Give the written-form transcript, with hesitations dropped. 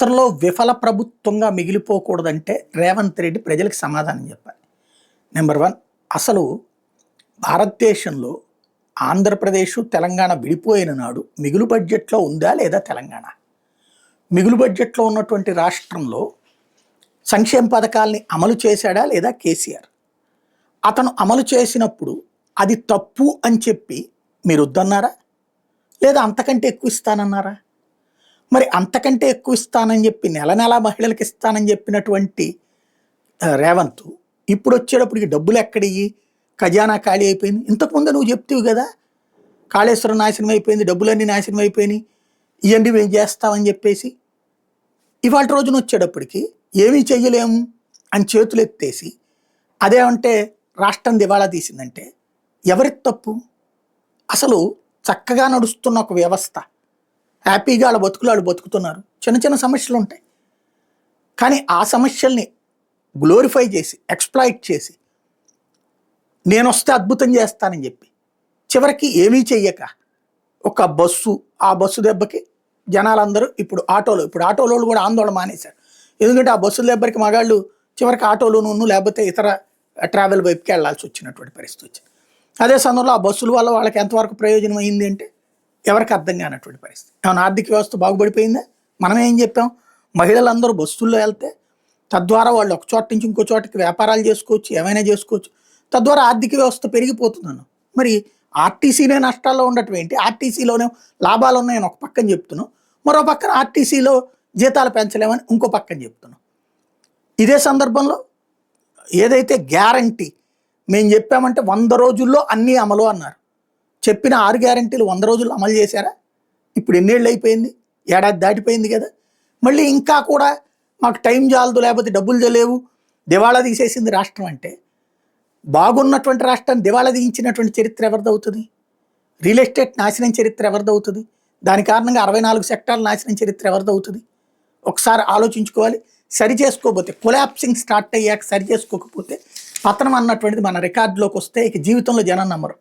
చరిత్రలో విఫల ప్రభుత్వంగా మిగిలిపోకూడదంటే రేవంత్ రెడ్డి ప్రజలకు సమాధానం చెప్పాలి. నెంబర్ 1, అసలు భారతదేశంలో ఆంధ్రప్రదేశ్, తెలంగాణ విడిపోయిన నాడు మిగులు బడ్జెట్‌లో ఉందా లేదా తెలంగాణ? మిగులు బడ్జెట్‌లో ఉన్నటువంటి రాష్ట్రంలో సంక్షేమ పథకాల్ని అమలు చేశాడా లేదా కేసీఆర్? అతను అమలు చేసినప్పుడు అది తప్పు అని చెప్పి మీరు వద్దన్నారా? లేదా అంతకంటే ఎక్కువ ఇస్తానన్నారా? మరి అంతకంటే ఎక్కువ ఇస్తానని చెప్పి నెల నెలా మహిళలకు ఇస్తానని చెప్పినటువంటి రేవంత్ ఇప్పుడు వచ్చేటప్పటికి డబ్బులు ఎక్కడియ్యి? ఖజానా ఖాళీ అయిపోయింది. ఇంతకుముందు నువ్వు చెప్తివి కదా, కాళేశ్వరం నాశనం అయిపోయింది, డబ్బులన్నీ నాశనం అయిపోయినాయి, ఇవన్నీ మేము చేస్తామని చెప్పేసి. ఇవాళ రోజున వచ్చేటప్పటికి ఏమీ చెయ్యలేము అని చేతులు ఎత్తేసి అదేమంటే రాష్ట్రం దివాళా తీసిందంటే ఎవరి తప్పు? అసలు చక్కగా నడుస్తున్న ఒక వ్యవస్థ, హ్యాపీగా వాళ్ళ బతుకులు వాళ్ళు బతుకుతున్నారు. చిన్న చిన్న సమస్యలు ఉంటాయి, కానీ ఆ సమస్యల్ని గ్లోరిఫై చేసి ఎక్స్‌ప్లాయిట్ చేసి నేను వస్తే అద్భుతం చేస్తానని చెప్పి చివరికి ఏమీ చెయ్యక ఒక బస్సు, ఆ బస్సు దెబ్బకి జనాలందరూ ఇప్పుడు ఆటోలో కూడా ఆందోళన మానేశారు. ఎందుకంటే ఆ బస్సుల దెబ్బకి మగాళ్ళు చివరికి ఆటోలోనూ లేకపోతే ఇతర ట్రావెల్ వైపుకి వెళ్ళాల్సి వచ్చినటువంటి పరిస్థితి వచ్చింది. అదే సమయంలో ఆ బస్సుల వల్ల వాళ్ళకి ఎంతవరకు ప్రయోజనం అయింది అంటే ఎవరికి అర్థం కానటువంటి పరిస్థితి. ఏమైనా ఆర్థిక వ్యవస్థ బాగుపడిపోయిందా? మనం ఏం చెప్పాం? మహిళలందరూ బస్సుల్లో వెళ్తే తద్వారా వాళ్ళు ఒక చోట నుంచి ఇంకో చోటకి వ్యాపారాలు చేసుకోవచ్చు, ఏమైనా చేసుకోవచ్చు, తద్వారా ఆర్థిక వ్యవస్థ పెరిగిపోతున్నాను. మరి ఆర్టీసీనే నష్టాల్లో ఉండటం ఏంటి? ఆర్టీసీలోనే లాభాలు ఉన్నాయని ఒక పక్కన చెప్తున్నాం, మరో పక్కన ఆర్టీసీలో జీతాలు పెంచలేమని ఇంకో పక్కన చెప్తున్నాం. ఇదే సందర్భంలో ఏదైతే గ్యారంటీ మేము చెప్పామంటే 100 రోజుల్లో అన్నీ అమలు అన్నారు. చెప్పిన 6 గ్యారంటీలు 100 రోజుల్లో అమలు చేశారా? ఇప్పుడు ఎన్నేళ్ళు అయిపోయింది? ఏడాది దాటిపోయింది కదా. మళ్ళీ ఇంకా కూడా మాకు టైం చాలదు, లేకపోతే డబ్బులు లేవు, దివాళా తీసేసింది రాష్ట్రం అంటే బాగున్నటువంటి రాష్ట్రాన్ని దివాళా తీయించినటువంటి చరిత్ర ఎవరిదవుతుంది? రియల్ ఎస్టేట్ నాశనం చరిత్ర ఎవరిదవుతుంది? దాని కారణంగా 64 సెక్టార్ల నాశనం చరిత్ర ఎవరిదవుతుంది? ఒకసారి ఆలోచించుకోవాలి. సరి చేసుకోకపోతే, కొలాప్సింగ్ స్టార్ట్ అయ్యాక సరి చేసుకోకపోతే పతనం అన్నటువంటిది మన రికార్డులోకి వస్తే ఇక జీవితంలో జనం నమ్మరు.